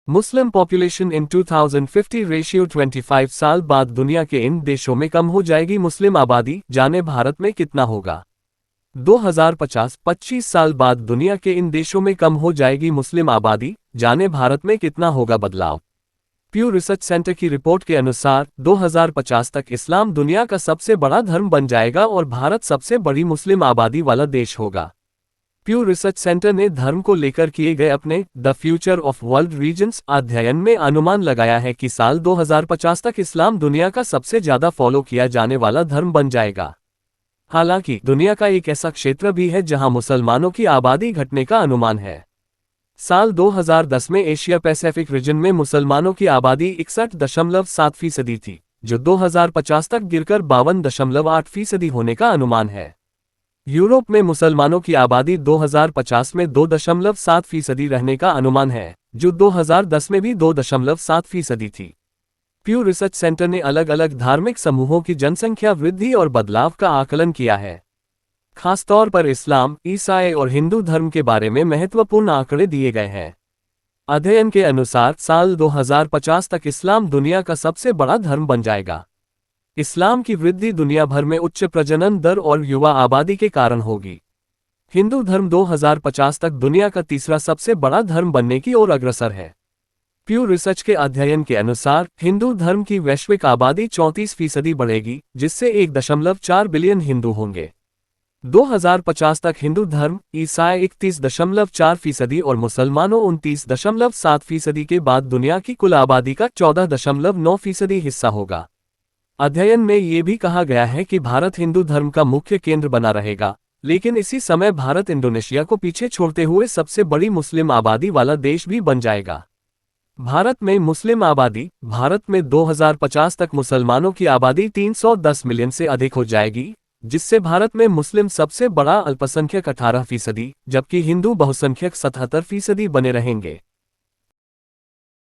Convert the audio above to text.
Muslim population in 2050 ratio 25 साल बाद दुनिया के इन देशों में कम हो जाएगी मुस्लिम आबादी, जाने भारत में कितना होगा। 2050 25 साल बाद दुनिया के इन देशों में कम हो जाएगी मुस्लिम आबादी, जाने भारत में कितना होगा बदलाव। प्यू रिसर्च सेंटर की रिपोर्ट के अनुसार 2050 तक इस्लाम दुनिया का सबसे बड़ा धर्म बन जाएगा और भारत सबसे बड़ी मुस्लिम आबादी वाला देश होगा। प्यू रिसर्च सेंटर ने धर्म को लेकर किए गए अपने the future of world regions अध्ययन में अनुमान लगाया है कि साल 2050 तक इस्लाम दुनिया का सबसे ज्यादा फॉलो किया जाने वाला धर्म बन जाएगा। हालांकि दुनिया का एक ऐसा क्षेत्र भी है जहां मुसलमानों की आबादी घटने का अनुमान है। साल 2010 में एशिया पैसिफिक रीजन में मुसलमानों की आबादी 61.7% थी, जो 2050 तक गिरकर 52.8% होने का अनुमान है। यूरोप में मुसलमानों की आबादी 2050 में 2.7% रहने का अनुमान है, जो 2010 में भी 2.7% थी। प्यू रिसर्च सेंटर ने अलग अलग धार्मिक समूहों की जनसंख्या वृद्धि और बदलाव का आकलन किया है। खासतौर पर इस्लाम, ईसाई और हिंदू धर्म के बारे में महत्वपूर्ण आंकड़े दिए गए हैं। अध्ययन के अनुसार साल 2050 तक इस्लाम दुनिया का सबसे बड़ा धर्म बन जाएगा। इस्लाम की वृद्धि दुनिया भर में उच्च प्रजनन दर और युवा आबादी के कारण होगी। हिंदू धर्म 2050 तक दुनिया का तीसरा सबसे बड़ा धर्म बनने की ओर अग्रसर है। प्यू रिसर्च के अध्ययन के अनुसार हिंदू धर्म की वैश्विक आबादी 34% बढ़ेगी, जिससे 1.4 बिलियन हिंदू होंगे। 2050 तक हिंदू धर्म, ईसाई 31.4% और मुसलमानों 29.7% के बाद दुनिया की कुल आबादी का 14.9% हिस्सा होगा। अध्ययन में ये भी कहा गया है कि भारत हिंदू धर्म का मुख्य केंद्र बना रहेगा, लेकिन इसी समय भारत इंडोनेशिया को पीछे छोड़ते हुए सबसे बड़ी मुस्लिम आबादी वाला देश भी बन जाएगा। भारत में मुस्लिम आबादी, भारत में 2050 तक मुसलमानों की आबादी 310 मिलियन से अधिक हो जाएगी, जिससे भारत में मुस्लिम सबसे बड़ा अल्पसंख्यक 18%, जबकि हिंदू बहुसंख्यक 77% बने रहेंगे।